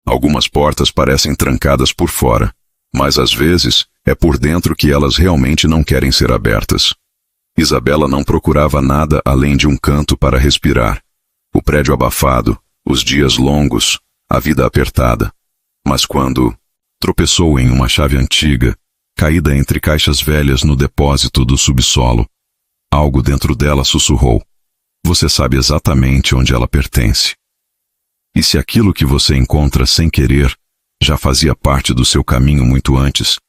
Algumas portas parecem trancadas por fora, mas às vezes é por dentro que elas realmente não querem ser abertas. Isabela não procurava nada além de um canto para respirar. O prédio abafado, os dias longos, a vida apertada. Mas quando tropeçou em uma chave antiga, caída entre caixas velhas no depósito do subsolo, algo dentro dela sussurrou: "Você sabe exatamente onde ela pertence." E se aquilo que você encontra sem querer já fazia parte do seu caminho muito antes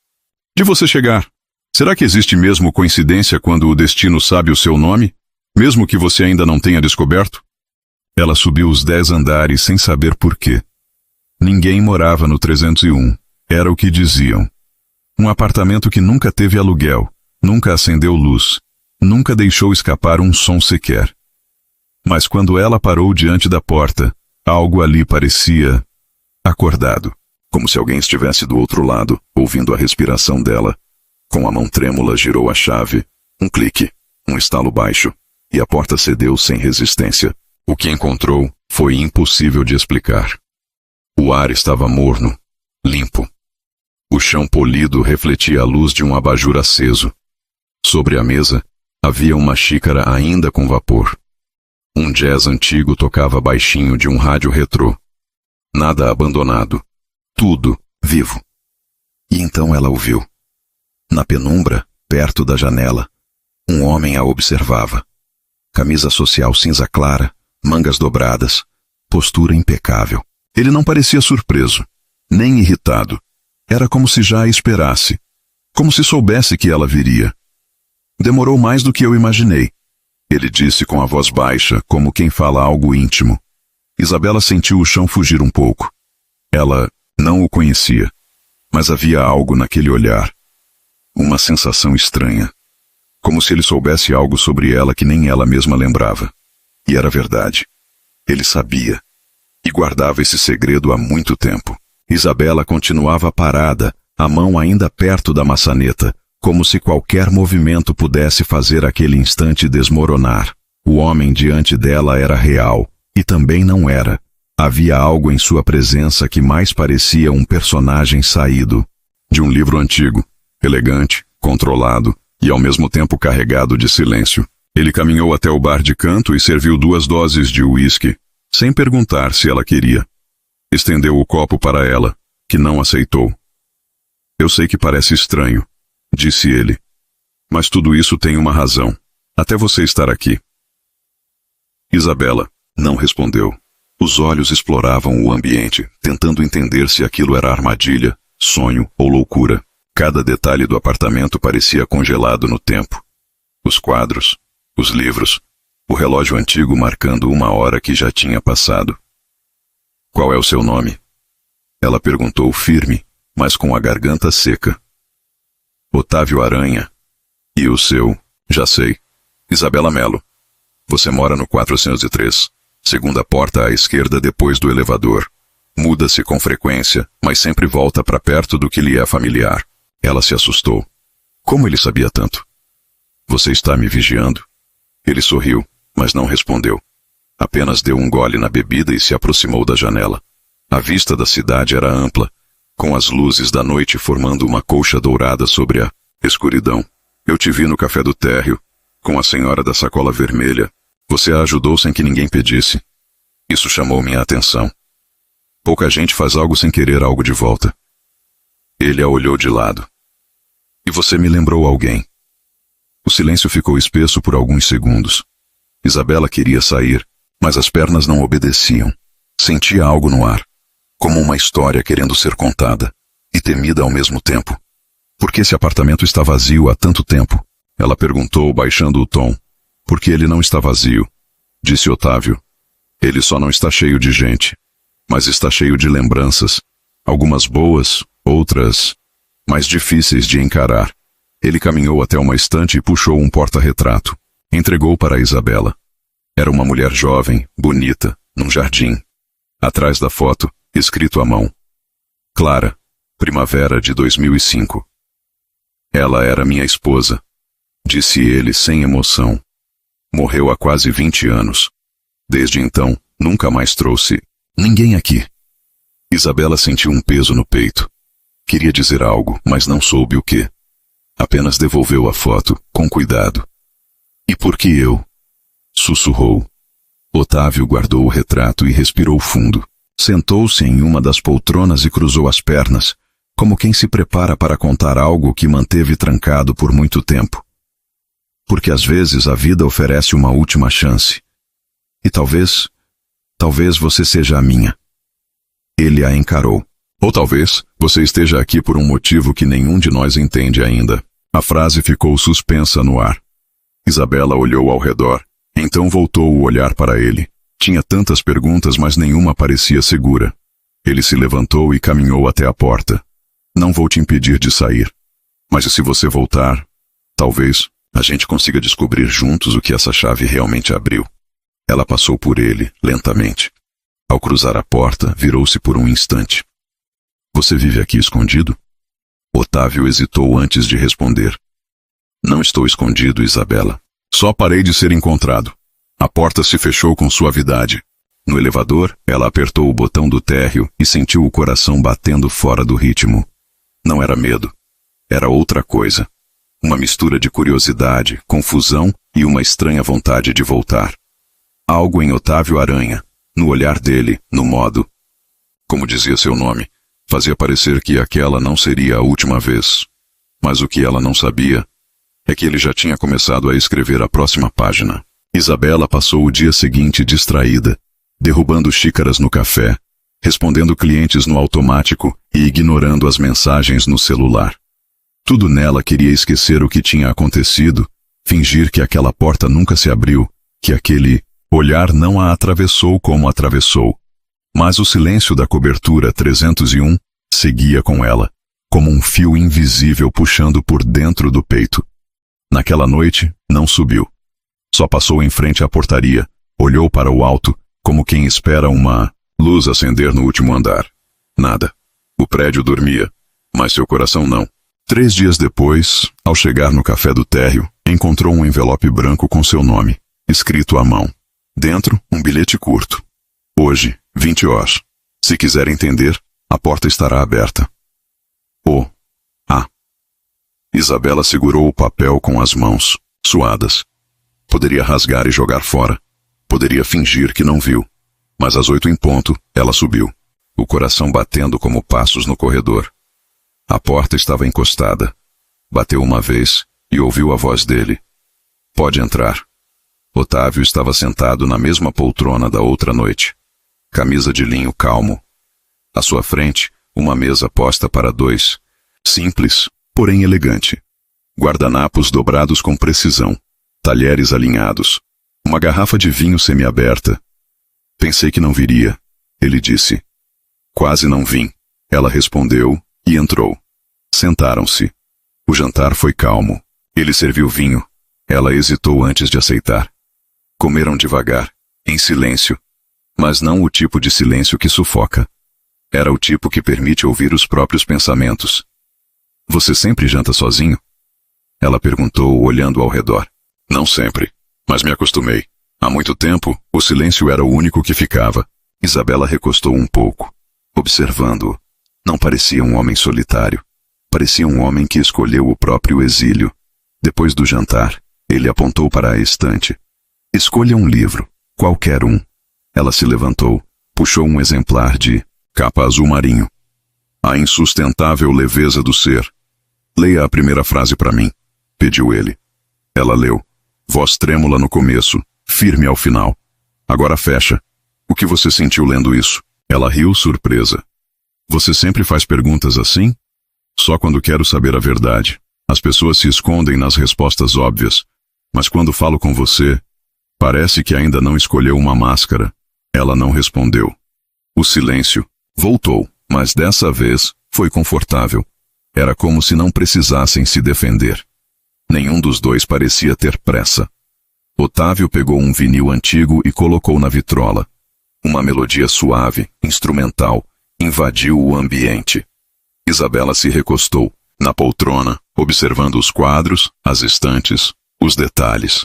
de você chegar? Será que existe mesmo coincidência quando o destino sabe o seu nome, mesmo que você ainda não tenha descoberto? Ela subiu os 10 andares sem saber por quê. Ninguém morava no 301, era o que diziam. Um apartamento que nunca teve aluguel, nunca acendeu luz, nunca deixou escapar um som sequer. Mas quando ela parou diante da porta, algo ali parecia acordado, como se alguém estivesse do outro lado, ouvindo a respiração dela. Com a mão trêmula girou a chave, um clique, um estalo baixo, e a porta cedeu sem resistência. O que encontrou foi impossível de explicar. O ar estava morno, limpo. O chão polido refletia a luz de um abajur aceso. Sobre a mesa, havia uma xícara ainda com vapor. Um jazz antigo tocava baixinho de um rádio retrô. Nada abandonado. Tudo vivo. E então ela ouviu. Na penumbra, perto da janela, um homem a observava. Camisa social cinza clara, mangas dobradas, postura impecável. Ele não parecia surpreso, nem irritado. Era como se já a esperasse, como se soubesse que ela viria. Demorou mais do que eu imaginei. Ele disse com a voz baixa, como quem fala algo íntimo. Isabela sentiu o chão fugir um pouco. Ela não o conhecia, mas havia algo naquele olhar. Uma sensação estranha. Como se ele soubesse algo sobre ela que nem ela mesma lembrava. E era verdade. Ele sabia. E guardava esse segredo há muito tempo. Isabela continuava parada, a mão ainda perto da maçaneta, como se qualquer movimento pudesse fazer aquele instante desmoronar. O homem diante dela era real, e também não era. Havia algo em sua presença que mais parecia um personagem saído de um livro antigo, elegante, controlado e ao mesmo tempo carregado de silêncio. Ele caminhou até o bar de canto e serviu 2 doses de uísque, sem perguntar se ela queria. Estendeu o copo para ela, que não aceitou. "Eu sei que parece estranho", disse ele. "Mas tudo isso tem uma razão, até você estar aqui." Isabela não respondeu. Os olhos exploravam o ambiente, tentando entender se aquilo era armadilha, sonho ou loucura. Cada detalhe do apartamento parecia congelado no tempo. Os quadros, os livros, o relógio antigo marcando uma hora que já tinha passado. "Qual é o seu nome?" Ela perguntou firme, mas com a garganta seca. "Otávio Aranha." "E o seu?" "Já sei. Isabela Melo. Você mora no 403, segunda porta à esquerda depois do elevador. Muda-se com frequência, mas sempre volta para perto do que lhe é familiar." Ela se assustou. Como ele sabia tanto? "Você está me vigiando?" Ele sorriu, mas não respondeu. Apenas deu um gole na bebida e se aproximou da janela. A vista da cidade era ampla, com as luzes da noite formando uma colcha dourada sobre a escuridão. "Eu te vi no café do térreo, com a senhora da sacola vermelha. Você a ajudou sem que ninguém pedisse. Isso chamou minha atenção. Pouca gente faz algo sem querer algo de volta." Ele a olhou de lado. "E você me lembrou alguém." O silêncio ficou espesso por alguns segundos. Isabela queria sair, mas as pernas não obedeciam. Sentia algo no ar, como uma história querendo ser contada, e temida ao mesmo tempo. Por que esse apartamento está vazio há tanto tempo? Ela perguntou, baixando o tom. "Porque ele não está vazio", disse Otávio. "Ele só não está cheio de gente, mas está cheio de lembranças. Algumas boas, outras mais difíceis de encarar." Ele caminhou até uma estante e puxou um porta-retrato. Entregou para Isabela. Era uma mulher jovem, bonita, num jardim. Atrás da foto, escrito à mão: "Clara, primavera de 2005. "Ela era minha esposa", disse ele sem emoção. "Morreu há quase 20 anos. Desde então, nunca mais trouxe ninguém aqui." Isabela sentiu um peso no peito. Queria dizer algo, mas não soube o que. Apenas devolveu a foto, com cuidado. E por que eu? Sussurrou. Otávio guardou o retrato e respirou fundo. Sentou-se em uma das poltronas e cruzou as pernas, como quem se prepara para contar algo que manteve trancado por muito tempo. Porque às vezes a vida oferece uma última chance. E talvez você seja a minha. Ele a encarou. Ou talvez você esteja aqui por um motivo que nenhum de nós entende ainda. A frase ficou suspensa no ar. Isabela olhou ao redor, então voltou o olhar para ele. Tinha tantas perguntas, mas nenhuma parecia segura. Ele se levantou e caminhou até a porta. Não vou te impedir de sair. Mas se você voltar, talvez a gente consiga descobrir juntos o que essa chave realmente abriu. Ela passou por ele, lentamente. Ao cruzar a porta, virou-se por um instante. Você vive aqui escondido? Otávio hesitou antes de responder. Não estou escondido, Isabela. Só parei de ser encontrado. A porta se fechou com suavidade. No elevador, ela apertou o botão do térreo e sentiu o coração batendo fora do ritmo. Não era medo. Era outra coisa. Uma mistura de curiosidade, confusão e uma estranha vontade de voltar. Algo em Otávio Aranha, no olhar dele, no modo. Como dizia seu nome, fazia parecer que aquela não seria a última vez. Mas o que ela não sabia é que ele já tinha começado a escrever a próxima página. Isabela passou o dia seguinte distraída, derrubando xícaras no café, respondendo clientes no automático e ignorando as mensagens no celular. Tudo nela queria esquecer o que tinha acontecido, fingir que aquela porta nunca se abriu, que aquele olhar não a atravessou como atravessou. Mas o silêncio da cobertura 301 seguia com ela, como um fio invisível puxando por dentro do peito. Naquela noite, não subiu. Só passou em frente à portaria, olhou para o alto, como quem espera uma luz acender no último andar. Nada. O prédio dormia, mas seu coração não. 3 dias depois, ao chegar no café do térreo, encontrou um envelope branco com seu nome, escrito à mão. Dentro, um bilhete curto. Hoje, 20 horas. Se quiser entender, a porta estará aberta. Isabela segurou o papel com as mãos, suadas. Poderia rasgar e jogar fora. Poderia fingir que não viu. Mas às 8 em ponto, ela subiu, o coração batendo como passos no corredor. A porta estava encostada. Bateu uma vez e ouviu a voz dele. Pode entrar. Otávio estava sentado na mesma poltrona da outra noite. Camisa de linho calmo. À sua frente, uma mesa posta para 2. Simples, porém elegante. Guardanapos dobrados com precisão. Talheres alinhados. Uma garrafa de vinho semiaberta. Pensei que não viria, ele disse. Quase não vim. Ela respondeu e entrou. Sentaram-se. O jantar foi calmo. Ele serviu vinho. Ela hesitou antes de aceitar. Comeram devagar, em silêncio. Mas não o tipo de silêncio que sufoca. Era o tipo que permite ouvir os próprios pensamentos. Você sempre janta sozinho? Ela perguntou, olhando ao redor. Não sempre, mas me acostumei. Há muito tempo, o silêncio era o único que ficava. Isabela recostou um pouco, observando-o. Não parecia um homem solitário. Parecia um homem que escolheu o próprio exílio. Depois do jantar, ele apontou para a estante. Escolha um livro, qualquer um. Ela se levantou, puxou um exemplar de capa azul marinho. A insustentável leveza do ser. Leia a primeira frase para mim, pediu ele. Ela leu. Voz trêmula no começo, firme ao final. Agora fecha. O que você sentiu lendo isso? Ela riu surpresa. Você sempre faz perguntas assim? Só quando quero saber a verdade. As pessoas se escondem nas respostas óbvias. Mas quando falo com você, parece que ainda não escolheu uma máscara. Ela não respondeu. O silêncio voltou, mas dessa vez foi confortável. Era como se não precisassem se defender. Nenhum dos dois parecia ter pressa. Otávio pegou um vinil antigo e colocou na vitrola. Uma melodia suave, instrumental, invadiu o ambiente. Isabela se recostou, na poltrona, observando os quadros, as estantes, os detalhes.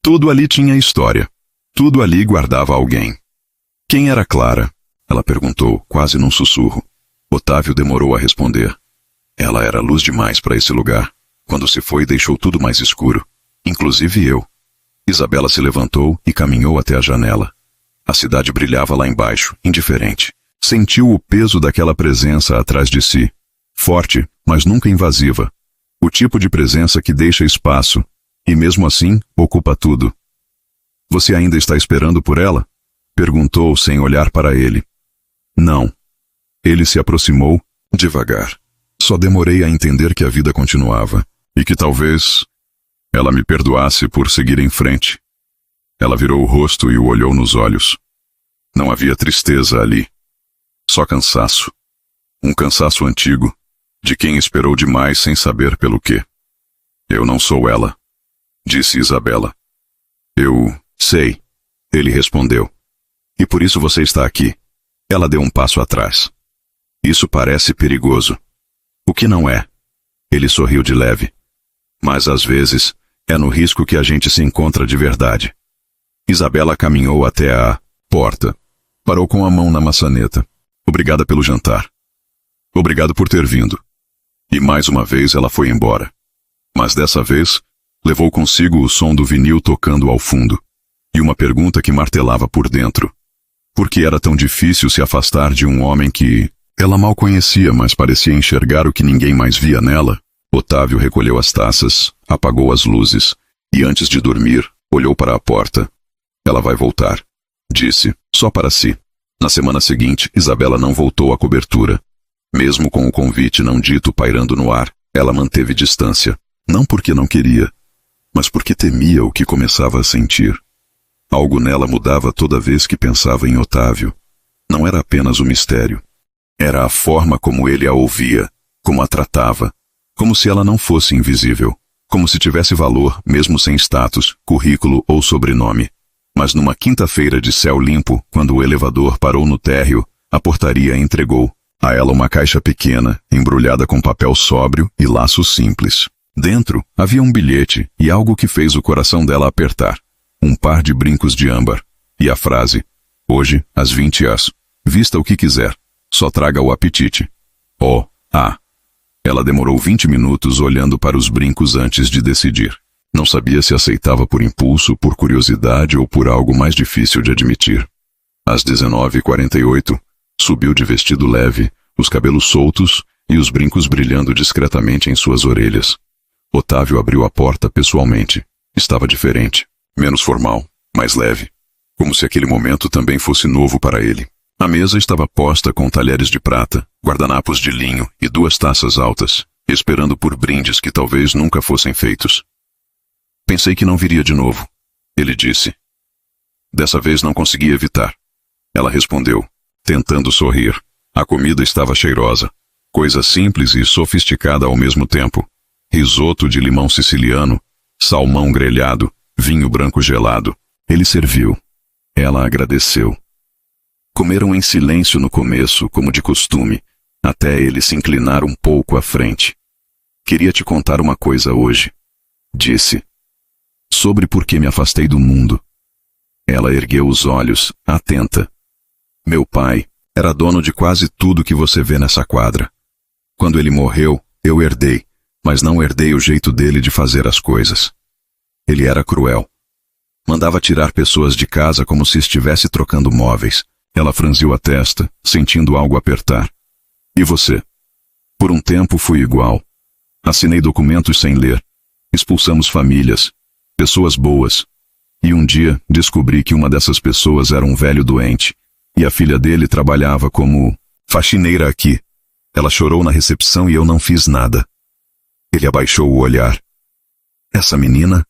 Tudo ali tinha história. Tudo ali guardava alguém. Quem era Clara? Ela perguntou, quase num sussurro. Otávio demorou a responder. Ela era luz demais para esse lugar. Quando se foi, deixou tudo mais escuro. Inclusive eu. Isabela se levantou e caminhou até a janela. A cidade brilhava lá embaixo, indiferente. Sentiu o peso daquela presença atrás de si. Forte, mas nunca invasiva. O tipo de presença que deixa espaço, e mesmo assim, ocupa tudo. Você ainda está esperando por ela? Perguntou sem olhar para ele. Não. Ele se aproximou, devagar. Só demorei a entender que a vida continuava, e que talvez ela me perdoasse por seguir em frente. Ela virou o rosto e o olhou nos olhos. Não havia tristeza ali. Só cansaço. Um cansaço antigo, de quem esperou demais sem saber pelo quê. Eu não sou ela, disse Isabela. Eu sei, ele respondeu. E por isso você está aqui. Ela deu um passo atrás. Isso parece perigoso. O que não é? Ele sorriu de leve. Mas às vezes, é no risco que a gente se encontra de verdade. Isabela caminhou até a porta. Parou com a mão na maçaneta. Obrigada pelo jantar. Obrigado por ter vindo. E mais uma vez ela foi embora. Mas dessa vez, levou consigo o som do vinil tocando ao fundo. E uma pergunta que martelava por dentro. Por que era tão difícil se afastar de um homem que ela mal conhecia, mas parecia enxergar o que ninguém mais via nela? Otávio recolheu as taças, apagou as luzes, e antes de dormir, olhou para a porta. Ela vai voltar, disse, só para si. Na semana seguinte, Isabela não voltou à cobertura. Mesmo com o convite não dito pairando no ar, ela manteve distância. Não porque não queria, mas porque temia o que começava a sentir. Algo nela mudava toda vez que pensava em Otávio. Não era apenas o mistério. Era a forma como ele a ouvia, como a tratava. Como se ela não fosse invisível. Como se tivesse valor, mesmo sem status, currículo ou sobrenome. Mas numa quinta-feira de céu limpo, quando o elevador parou no térreo, a portaria entregou a ela uma caixa pequena, embrulhada com papel sóbrio e laço simples. Dentro, havia um bilhete e algo que fez o coração dela apertar. Um par de brincos de âmbar. E a frase, hoje, às 20h, vista o que quiser, só traga o apetite. O.A. Ela demorou 20 minutos olhando para os brincos antes de decidir. Não sabia se aceitava por impulso, por curiosidade ou por algo mais difícil de admitir. Às 19h48, subiu de vestido leve, os cabelos soltos e os brincos brilhando discretamente em suas orelhas. Otávio abriu a porta pessoalmente. Estava diferente, menos formal, mais leve. Como se aquele momento também fosse novo para ele. A mesa estava posta com talheres de prata, guardanapos de linho e 2 taças altas, esperando por brindes que talvez nunca fossem feitos. Pensei que não viria de novo, ele disse. Dessa vez não consegui evitar. Ela respondeu, tentando sorrir. A comida estava cheirosa, coisa simples e sofisticada ao mesmo tempo. Risoto de limão siciliano, salmão grelhado, vinho branco gelado. Ele serviu. Ela agradeceu. Comeram em silêncio no começo, como de costume, até ele se inclinar um pouco à frente. Queria te contar uma coisa hoje, disse. Sobre por que me afastei do mundo. Ela ergueu os olhos, atenta. Meu pai era dono de quase tudo que você vê nessa quadra. Quando ele morreu, eu herdei, mas não herdei o jeito dele de fazer as coisas. Ele era cruel. Mandava tirar pessoas de casa como se estivesse trocando móveis. Ela franziu a testa, sentindo algo apertar. E você? Por um tempo fui igual. Assinei documentos sem ler. Expulsamos famílias. Pessoas boas. E um dia descobri que uma dessas pessoas era um velho doente. E a filha dele trabalhava como faxineira aqui. Ela chorou na recepção e eu não fiz nada. Ele abaixou o olhar. Essa menina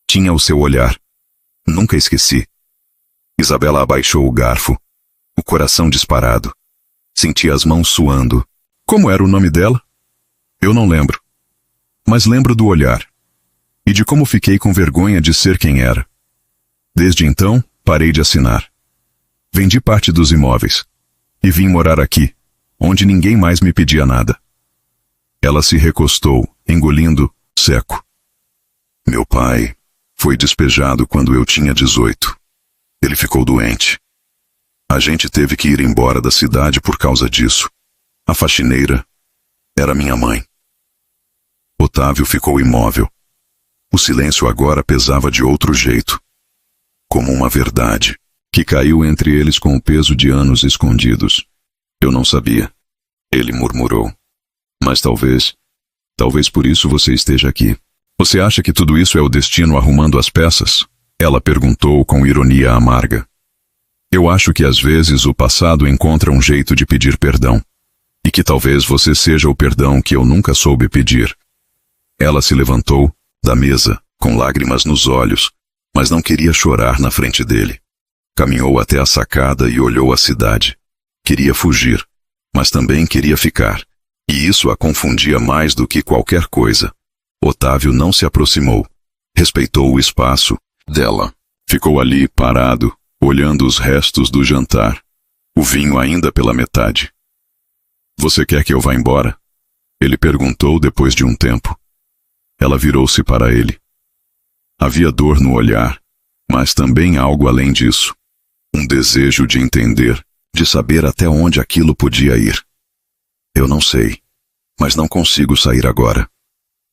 tinha o seu olhar. Nunca esqueci. Isabela abaixou o garfo. O coração disparado. Senti as mãos suando. Como era o nome dela? Eu não lembro. Mas lembro do olhar. E de como fiquei com vergonha de ser quem era. Desde então, parei de assinar. Vendi parte dos imóveis. E vim morar aqui, onde ninguém mais me pedia nada. Ela se recostou, engolindo, seco. Meu pai foi despejado quando eu tinha 18. Ele ficou doente. A gente teve que ir embora da cidade por causa disso. A faxineira era minha mãe. Otávio ficou imóvel. O silêncio agora pesava de outro jeito, como uma verdade, que caiu entre eles com o peso de anos escondidos. Eu não sabia. Ele murmurou. Mas talvez por isso você esteja aqui. Você acha que tudo isso é o destino arrumando as peças? Ela perguntou com ironia amarga. Eu acho que às vezes o passado encontra um jeito de pedir perdão. E que talvez você seja o perdão que eu nunca soube pedir. Ela se levantou da mesa, com lágrimas nos olhos, mas não queria chorar na frente dele. Caminhou até a sacada e olhou a cidade. Queria fugir, mas também queria ficar. E isso a confundia mais do que qualquer coisa. Otávio não se aproximou. Respeitou o espaço dela. Ficou ali, parado, olhando os restos do jantar. O vinho ainda pela metade. Você quer que eu vá embora? Ele perguntou depois de um tempo. Ela virou-se para ele. Havia dor no olhar, mas também algo além disso. Um desejo de entender, de saber até onde aquilo podia ir. Eu não sei, mas não consigo sair agora.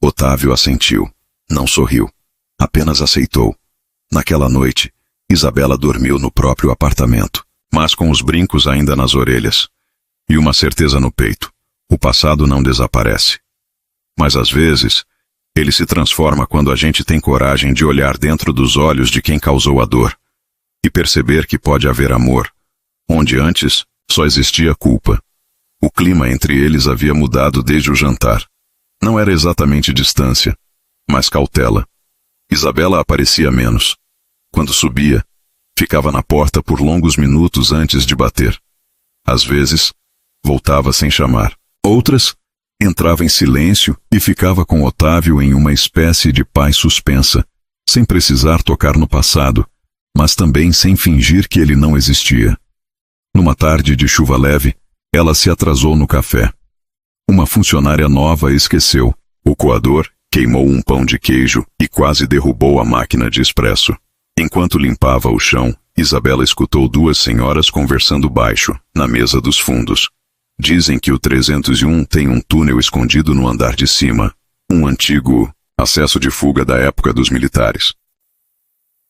Otávio assentiu. Não sorriu. Apenas aceitou. Naquela noite, Isabela dormiu no próprio apartamento, mas com os brincos ainda nas orelhas. E uma certeza no peito. O passado não desaparece. Mas às vezes, ele se transforma quando a gente tem coragem de olhar dentro dos olhos de quem causou a dor. E perceber que pode haver amor, onde antes só existia culpa. O clima entre eles havia mudado desde o jantar. Não era exatamente distância, mas cautela. Isabela aparecia menos. Quando subia, ficava na porta por longos minutos antes de bater. Às vezes, voltava sem chamar. Outras, entrava em silêncio e ficava com Otávio em uma espécie de paz suspensa, sem precisar tocar no passado, mas também sem fingir que ele não existia. Numa tarde de chuva leve, ela se atrasou no café. Uma funcionária nova esqueceu. O coador queimou um pão de queijo e quase derrubou a máquina de expresso. Enquanto limpava o chão, Isabela escutou duas senhoras conversando baixo, na mesa dos fundos. Dizem que o 301 tem um túnel escondido no andar de cima, um antigo acesso de fuga da época dos militares.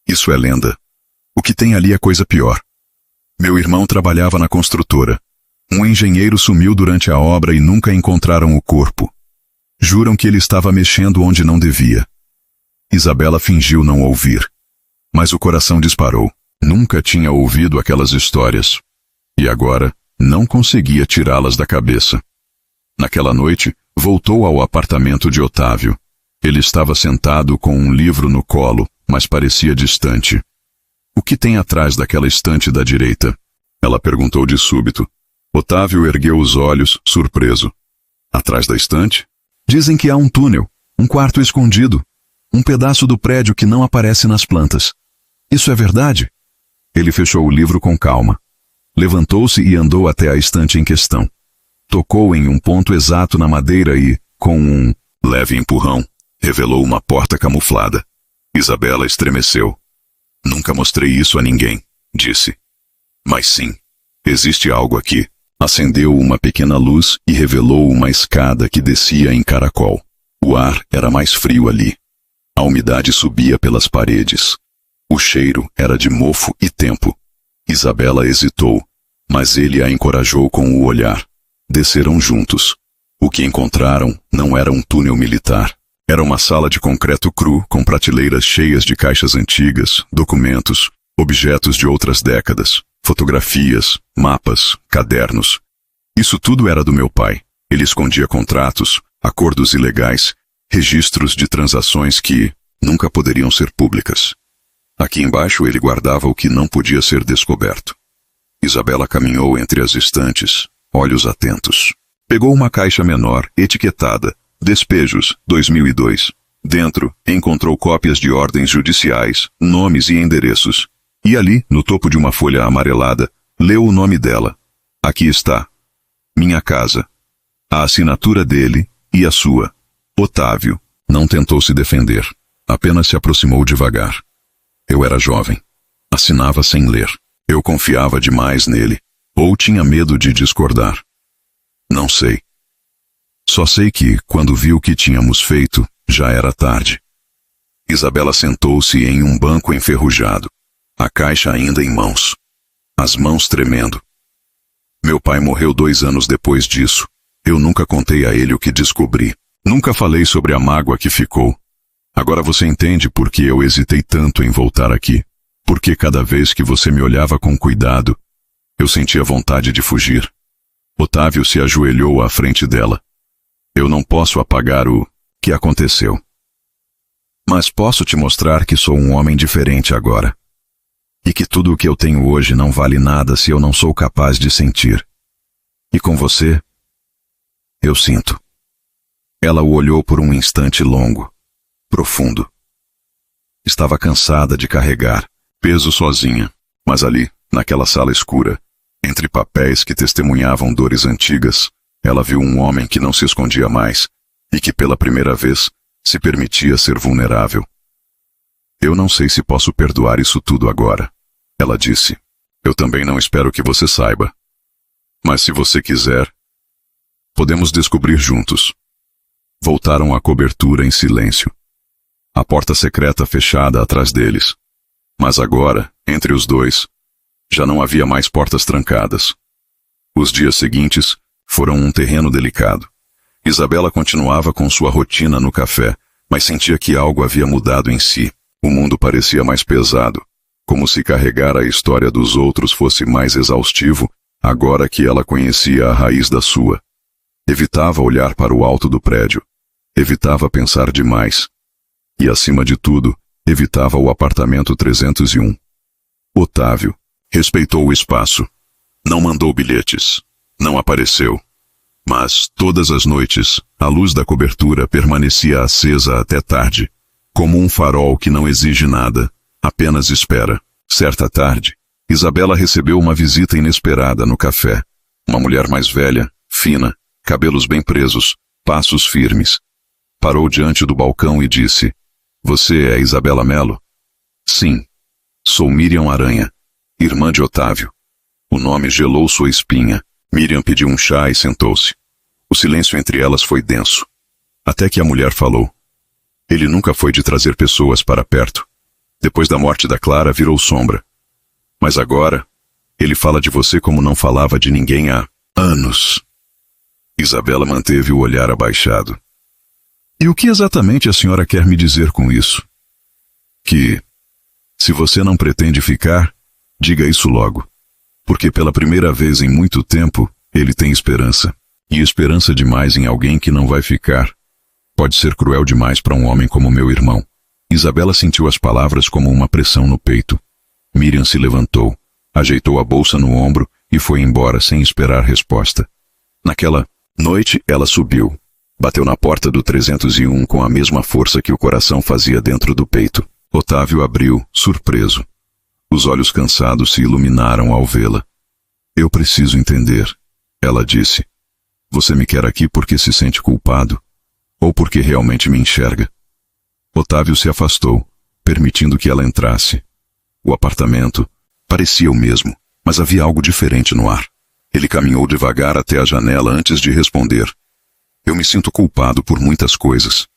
Isso é lenda. O que tem ali é coisa pior. Meu irmão trabalhava na construtora. Um engenheiro sumiu durante a obra e nunca encontraram o corpo. Juram que ele estava mexendo onde não devia. Isabela fingiu não ouvir. Mas o coração disparou. Nunca tinha ouvido aquelas histórias. E agora, não conseguia tirá-las da cabeça. Naquela noite, voltou ao apartamento de Otávio. Ele estava sentado com um livro no colo, mas parecia distante. O que tem atrás daquela estante da direita? Ela perguntou de súbito. Otávio ergueu os olhos, surpreso. Atrás da estante? Dizem que há um túnel, um quarto escondido, um pedaço do prédio que não aparece nas plantas. Isso é verdade? Ele fechou o livro com calma. Levantou-se e andou até a estante em questão. Tocou em um ponto exato na madeira e, com um leve empurrão, revelou uma porta camuflada. Isabela estremeceu. Nunca mostrei isso a ninguém, disse. Mas sim, existe algo aqui. Acendeu uma pequena luz e revelou uma escada que descia em caracol. O ar era mais frio ali. A umidade subia pelas paredes. O cheiro era de mofo e tempo. Isabela hesitou, mas ele a encorajou com o olhar. Desceram juntos. O que encontraram não era um túnel militar. Era uma sala de concreto cru com prateleiras cheias de caixas antigas, documentos, objetos de outras décadas, fotografias, mapas, cadernos. Isso tudo era do meu pai. Ele escondia contratos, acordos ilegais, registros de transações que nunca poderiam ser públicas. Aqui embaixo ele guardava o que não podia ser descoberto. Isabela caminhou entre as estantes, olhos atentos. Pegou uma caixa menor, etiquetada, Despejos, 2002. Dentro, encontrou cópias de ordens judiciais, nomes e endereços. E ali, no topo de uma folha amarelada, leu o nome dela. Aqui está. Minha casa. A assinatura dele e a sua. Otávio. Não tentou se defender. Apenas se aproximou devagar. Eu era jovem. Assinava sem ler. Eu confiava demais nele, ou tinha medo de discordar. Não sei. Só sei que, quando vi o que tínhamos feito, já era tarde. Isabela sentou-se em um banco enferrujado, a caixa ainda em mãos, as mãos tremendo. Meu pai morreu 2 anos depois disso. Eu nunca contei a ele o que descobri. Nunca falei sobre a mágoa que ficou. Agora você entende por que eu hesitei tanto em voltar aqui. Porque cada vez que você me olhava com cuidado, eu sentia vontade de fugir. Otávio se ajoelhou à frente dela. Eu não posso apagar o que aconteceu. Mas posso te mostrar que sou um homem diferente agora. E que tudo o que eu tenho hoje não vale nada se eu não sou capaz de sentir. E com você, eu sinto. Ela o olhou por um instante longo, profundo. Estava cansada de carregar peso sozinha, mas ali, naquela sala escura, entre papéis que testemunhavam dores antigas, ela viu um homem que não se escondia mais e que pela primeira vez se permitia ser vulnerável. Eu não sei se posso perdoar isso tudo agora, ela disse. Eu também não espero que você saiba. Mas se você quiser, podemos descobrir juntos. Voltaram à cobertura em silêncio. A porta secreta fechada atrás deles. Mas agora, entre os dois, já não havia mais portas trancadas. Os dias seguintes foram um terreno delicado. Isabela continuava com sua rotina no café, mas sentia que algo havia mudado em si. O mundo parecia mais pesado, como se carregar a história dos outros fosse mais exaustivo, agora que ela conhecia a raiz da sua. Evitava olhar para o alto do prédio. Evitava pensar demais. E, acima de tudo, evitava o apartamento 301. Otávio respeitou o espaço. Não mandou bilhetes. Não apareceu. Mas, todas as noites, a luz da cobertura permanecia acesa até tarde, como um farol que não exige nada, apenas espera. Certa tarde, Isabela recebeu uma visita inesperada no café. Uma mulher mais velha, fina, cabelos bem presos, passos firmes. Parou diante do balcão e disse: Você é Isabela Melo? Sim. Sou Miriam Aranha, irmã de Otávio. O nome gelou sua espinha. Miriam pediu um chá e sentou-se. O silêncio entre elas foi denso. Até que a mulher falou: Ele nunca foi de trazer pessoas para perto. Depois da morte da Clara, virou sombra. Mas agora, ele fala de você como não falava de ninguém há anos. Isabela manteve o olhar abaixado. E o que exatamente a senhora quer me dizer com isso? Que, se você não pretende ficar, diga isso logo. Porque pela primeira vez em muito tempo, ele tem esperança. E esperança demais em alguém que não vai ficar pode ser cruel demais para um homem como meu irmão. Isabela sentiu as palavras como uma pressão no peito. Miriam se levantou, ajeitou a bolsa no ombro e foi embora sem esperar resposta. Naquela noite, ela subiu. Bateu na porta do 301 com a mesma força que o coração fazia dentro do peito. Otávio abriu, surpreso. Os olhos cansados se iluminaram ao vê-la. Eu preciso entender, ela disse. Você me quer aqui porque se sente culpado? Ou porque realmente me enxerga? Otávio se afastou, permitindo que ela entrasse. O apartamento parecia o mesmo, mas havia algo diferente no ar. Ele caminhou devagar até a janela antes de responder. Eu me sinto culpado por muitas coisas,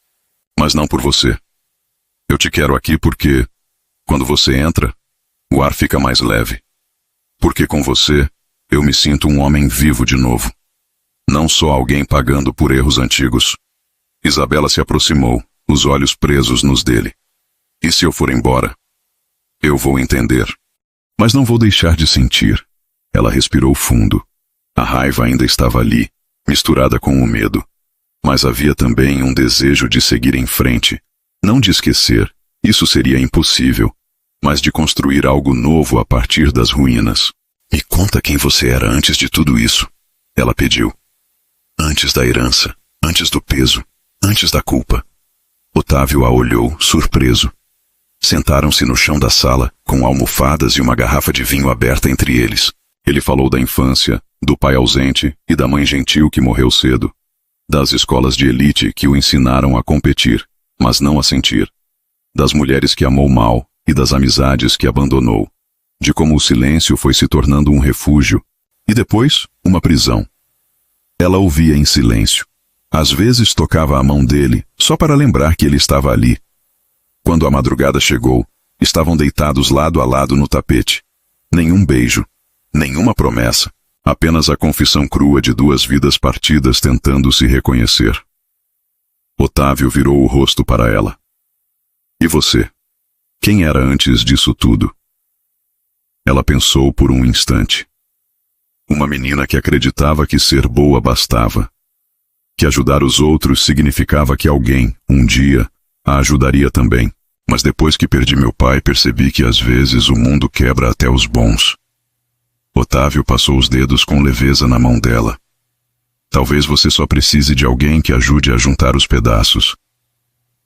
mas não por você. Eu te quero aqui porque, quando você entra, o ar fica mais leve. Porque com você, eu me sinto um homem vivo de novo. Não só alguém pagando por erros antigos. Isabela se aproximou, os olhos presos nos dele. E se eu for embora? Eu vou entender. Mas não vou deixar de sentir. Ela respirou fundo. A raiva ainda estava ali, misturada com o medo. Mas havia também um desejo de seguir em frente. Não de esquecer, isso seria impossível. Mas de construir algo novo a partir das ruínas. Me conta quem você era antes de tudo isso, ela pediu. Antes da herança, antes do peso, antes da culpa. Otávio a olhou, surpreso. Sentaram-se no chão da sala, com almofadas e uma garrafa de vinho aberta entre eles. Ele falou da infância, do pai ausente e da mãe gentil que morreu cedo. Das escolas de elite que o ensinaram a competir, mas não a sentir. Das mulheres que amou mal e das amizades que abandonou. de como o silêncio foi se tornando um refúgio, e depois, uma prisão. Ela ouvia em silêncio. Às vezes tocava a mão dele, só para lembrar que ele estava ali. Quando a madrugada chegou, estavam deitados lado a lado no tapete. Nenhum beijo, nenhuma promessa, apenas a confissão crua de duas vidas partidas tentando se reconhecer. Otávio virou o rosto para ela. E você? Quem era antes disso tudo? Ela pensou por um instante. Uma menina que acreditava que ser boa bastava. Que ajudar os outros significava que alguém, um dia, a ajudaria também. Mas depois que perdi meu pai, percebi que às vezes o mundo quebra até os bons. Otávio passou os dedos com leveza na mão dela. Talvez você só precise de alguém que ajude a juntar os pedaços.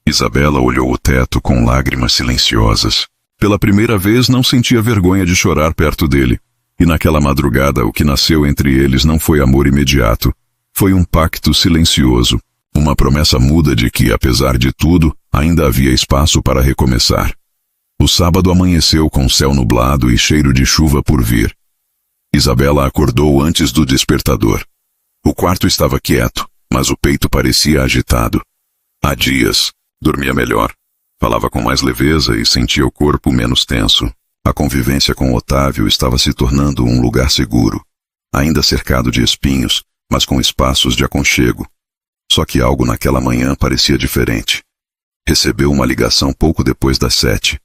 Isabela olhou o teto com lágrimas silenciosas. Pela primeira vez não sentia vergonha de chorar perto dele. E naquela madrugada o que nasceu entre eles não foi amor imediato. Foi um pacto silencioso. Uma promessa muda de que, apesar de tudo, ainda havia espaço para recomeçar. O sábado amanheceu com céu nublado e cheiro de chuva por vir. Isabela acordou antes do despertador. O quarto estava quieto, mas o peito parecia agitado. Há dias, dormia melhor. Falava com mais leveza e sentia o corpo menos tenso. A convivência com Otávio estava se tornando um lugar seguro. Ainda cercado de espinhos, mas com espaços de aconchego. Só que algo naquela manhã parecia diferente. Recebeu uma ligação pouco depois das 7.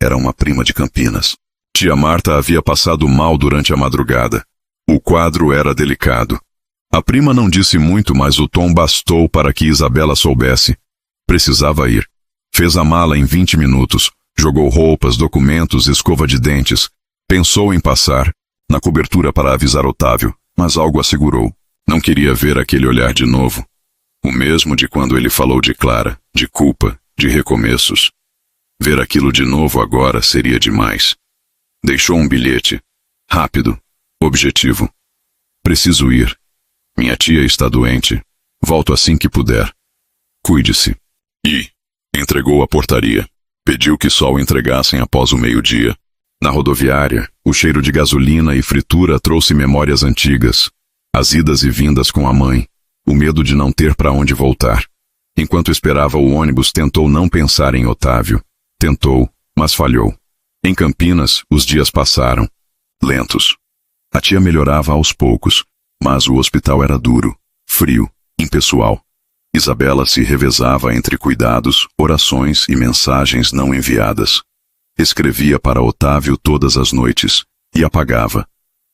Era uma prima de Campinas. Tia Marta havia passado mal durante a madrugada. O quadro era delicado. A prima não disse muito, mas o tom bastou para que Isabela soubesse. Precisava ir. Fez a mala em 20 minutos. Jogou roupas, documentos, escova de dentes. Pensou em passar na cobertura para avisar Otávio, mas algo a segurou. Não queria ver aquele olhar de novo. O mesmo de quando ele falou de Clara, de culpa, de recomeços. Ver aquilo de novo agora seria demais. Deixou um bilhete. Rápido. Objetivo. Preciso ir. Minha tia está doente. Volto assim que puder. Cuide-se. E entregou a portaria. Pediu que só o entregassem após o meio-dia. Na rodoviária, o cheiro de gasolina e fritura trouxe memórias antigas. As idas e vindas com a mãe. O medo de não ter para onde voltar. Enquanto esperava o ônibus, tentou não pensar em Otávio. Tentou, mas falhou. Em Campinas, os dias passaram. Lentos. A tia melhorava aos poucos, mas o hospital era duro, frio, impessoal. Isabela se revezava entre cuidados, orações e mensagens não enviadas. Escrevia para Otávio todas as noites, e apagava.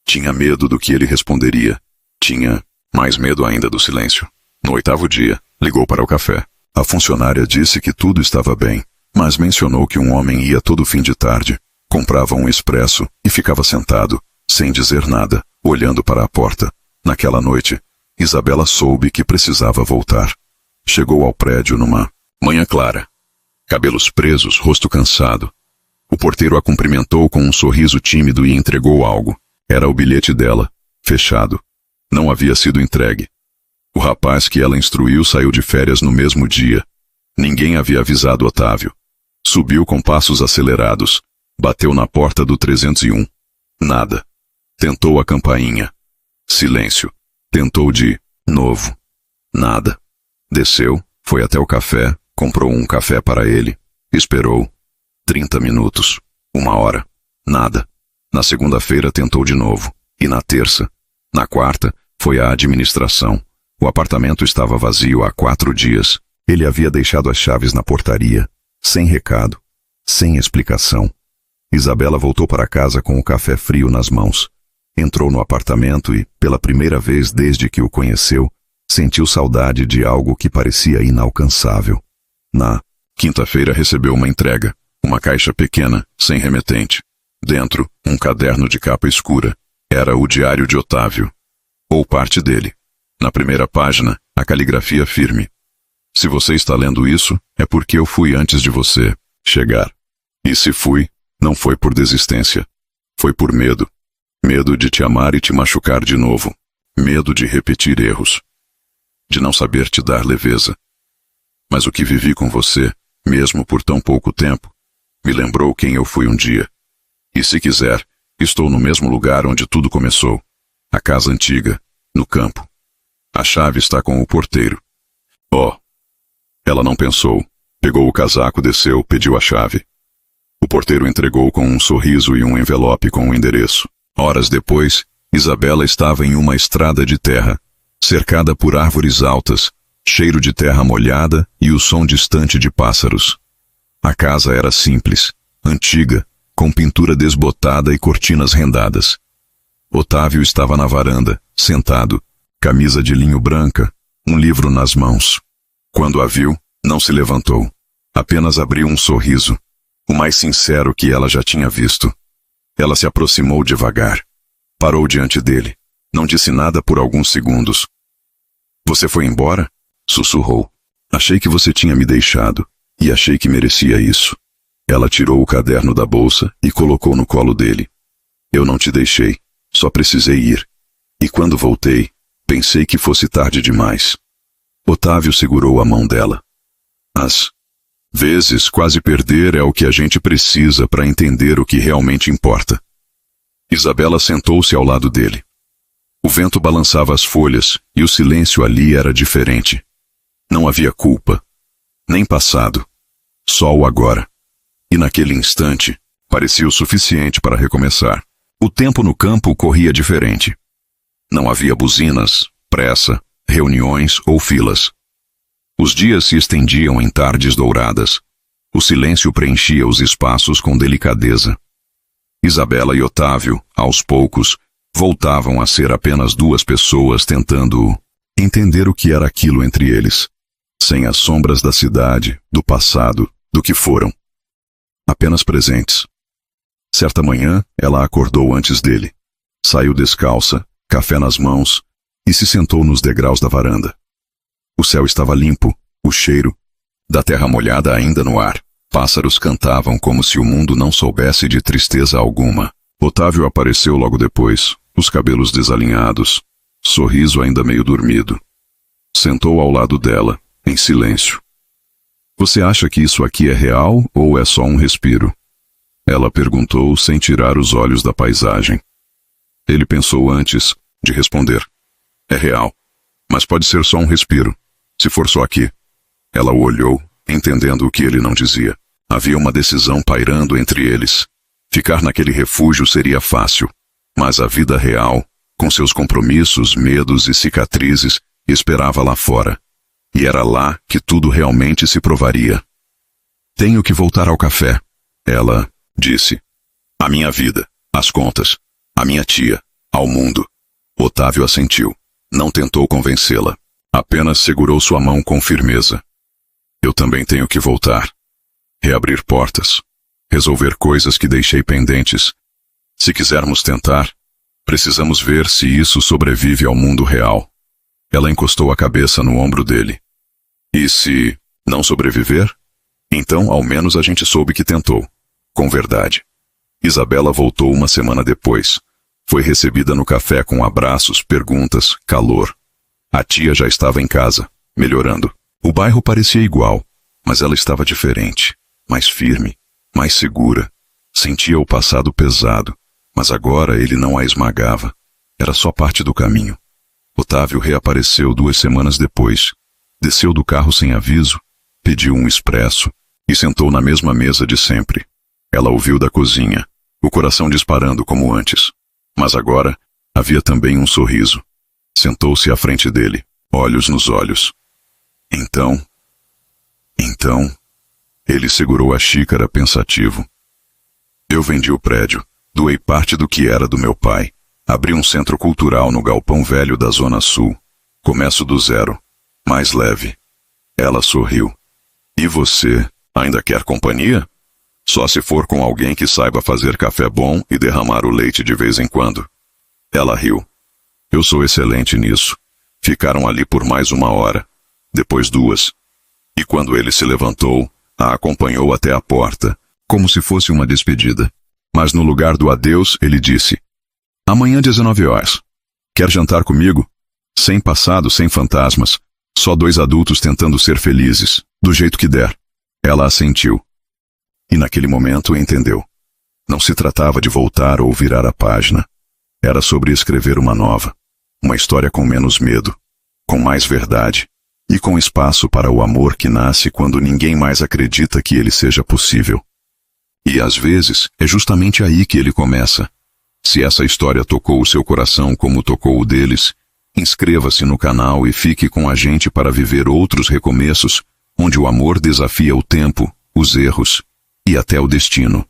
Tinha medo do que ele responderia. Tinha mais medo ainda do silêncio. No 8º dia, ligou para o café. A funcionária disse que tudo estava bem, mas mencionou que um homem ia todo fim de tarde, comprava um expresso e ficava sentado, sem dizer nada, olhando para a porta. Naquela noite, Isabela soube que precisava voltar. Chegou ao prédio numa manhã clara. Cabelos presos, rosto cansado. O porteiro a cumprimentou com um sorriso tímido e entregou algo. Era o bilhete dela, fechado. Não havia sido entregue. O rapaz que ela instruiu saiu de férias no mesmo dia. Ninguém havia avisado Otávio. Subiu com passos acelerados. Bateu na porta do 301. Nada. Tentou a campainha. Silêncio. Tentou de novo. Nada. Desceu, foi até o café, comprou um café para ele. Esperou. 30 minutos. 1 hora. Nada. Na segunda-feira tentou de novo. E na terça. Na quarta, foi à administração. O apartamento estava vazio há 4 dias. Ele havia deixado as chaves na portaria. Sem recado. Sem explicação. Isabela voltou para casa com o café frio nas mãos. Entrou no apartamento e, pela primeira vez desde que o conheceu, sentiu saudade de algo que parecia inalcançável. Na quinta-feira recebeu uma entrega. Uma caixa pequena, sem remetente. Dentro, um caderno de capa escura. Era o diário de Otávio. Ou parte dele. Na primeira página, a caligrafia firme. Se você está lendo isso, é porque eu fui antes de você chegar. E se fui, não foi por desistência. Foi por medo. Medo de te amar e te machucar de novo. Medo de repetir erros. De não saber te dar leveza. Mas o que vivi com você, mesmo por tão pouco tempo, me lembrou quem eu fui um dia. E se quiser, estou no mesmo lugar onde tudo começou. A casa antiga, no campo. A chave está com o porteiro. Oh! Ela não pensou. Pegou o casaco, desceu, pediu a chave. O porteiro entregou com um sorriso e um envelope com o endereço. Horas depois, Isabela estava em uma estrada de terra, cercada por árvores altas, cheiro de terra molhada e o som distante de pássaros. A casa era simples, antiga, com pintura desbotada e cortinas rendadas. Otávio estava na varanda, sentado, camisa de linho branca, um livro nas mãos. Quando a viu, não se levantou. Apenas abriu um sorriso, o mais sincero que ela já tinha visto. Ela se aproximou devagar. Parou diante dele. Não disse nada por alguns segundos. Você foi embora? Sussurrou. Achei que você tinha me deixado, e achei que merecia isso. Ela tirou o caderno da bolsa e colocou no colo dele. Eu não te deixei, só precisei ir. E quando voltei, pensei que fosse tarde demais. Otávio segurou a mão dela. Às vezes, quase perder é o que a gente precisa para entender o que realmente importa. Isabela sentou-se ao lado dele. O vento balançava as folhas e o silêncio ali era diferente. Não havia culpa, nem passado, só o agora. E naquele instante, parecia o suficiente para recomeçar. O tempo no campo corria diferente. Não havia buzinas, pressa, reuniões ou filas. Os dias se estendiam em tardes douradas. O silêncio preenchia os espaços com delicadeza. Isabela e Otávio, aos poucos, voltavam a ser apenas duas pessoas tentando entender o que era aquilo entre eles, sem as sombras da cidade, do passado, do que foram. Apenas presentes. Certa manhã, ela acordou antes dele. Saiu descalça, café nas mãos, e se sentou nos degraus da varanda. O céu estava limpo, o cheiro da terra molhada ainda no ar. Pássaros cantavam como se o mundo não soubesse de tristeza alguma. Otávio apareceu logo depois, os cabelos desalinhados, sorriso ainda meio dormido. Sentou ao lado dela, em silêncio. Você acha que isso aqui é real ou é só um respiro? Ela perguntou sem tirar os olhos da paisagem. Ele pensou antes de responder. É real, mas pode ser só um respiro, se for só aqui. Ela o olhou, entendendo o que ele não dizia. Havia uma decisão pairando entre eles. Ficar naquele refúgio seria fácil, mas a vida real, com seus compromissos, medos e cicatrizes, esperava lá fora. E era lá que tudo realmente se provaria. Tenho que voltar ao café, ela disse. A minha vida, as contas, a minha tia, ao mundo. Otávio assentiu. Não tentou convencê-la. Apenas segurou sua mão com firmeza. Eu também tenho que voltar. Reabrir portas. Resolver coisas que deixei pendentes. Se quisermos tentar, precisamos ver se isso sobrevive ao mundo real. Ela encostou a cabeça no ombro dele. E se não sobreviver? Então, ao menos a gente soube que tentou. Com verdade. Isabela voltou uma semana depois. Foi recebida no café com abraços, perguntas, calor. A tia já estava em casa, melhorando. O bairro parecia igual, mas ela estava diferente, mais firme, mais segura. Sentia o passado pesado, mas agora ele não a esmagava. Era só parte do caminho. Otávio reapareceu 2 semanas depois. Desceu do carro sem aviso, pediu um expresso e sentou na mesma mesa de sempre. Ela ouviu da cozinha, o coração disparando como antes. Mas agora havia também um sorriso. Sentou-se à frente dele, olhos nos olhos. Então, ele segurou a xícara pensativo. Eu vendi o prédio, doei parte do que era do meu pai, abri um centro cultural no galpão velho da Zona Sul. Começo do zero, mais leve. Ela sorriu. E você, ainda quer companhia? Só se for com alguém que saiba fazer café bom e derramar o leite de vez em quando. Ela riu. Eu sou excelente nisso. Ficaram ali por mais 1 hora, depois 2. E quando ele se levantou, a acompanhou até a porta, como se fosse uma despedida. Mas no lugar do adeus, ele disse: amanhã 19 horas. Quer jantar comigo? Sem passado, sem fantasmas. Só 2 adultos tentando ser felizes, do jeito que der. Ela assentiu. E naquele momento entendeu. Não se tratava de voltar ou virar a página. Era sobre escrever uma nova. Uma história com menos medo, com mais verdade e com espaço para o amor que nasce quando ninguém mais acredita que ele seja possível. E às vezes é justamente aí que ele começa. Se essa história tocou o seu coração como tocou o deles, inscreva-se no canal e fique com a gente para viver outros recomeços, onde o amor desafia o tempo, os erros e até o destino.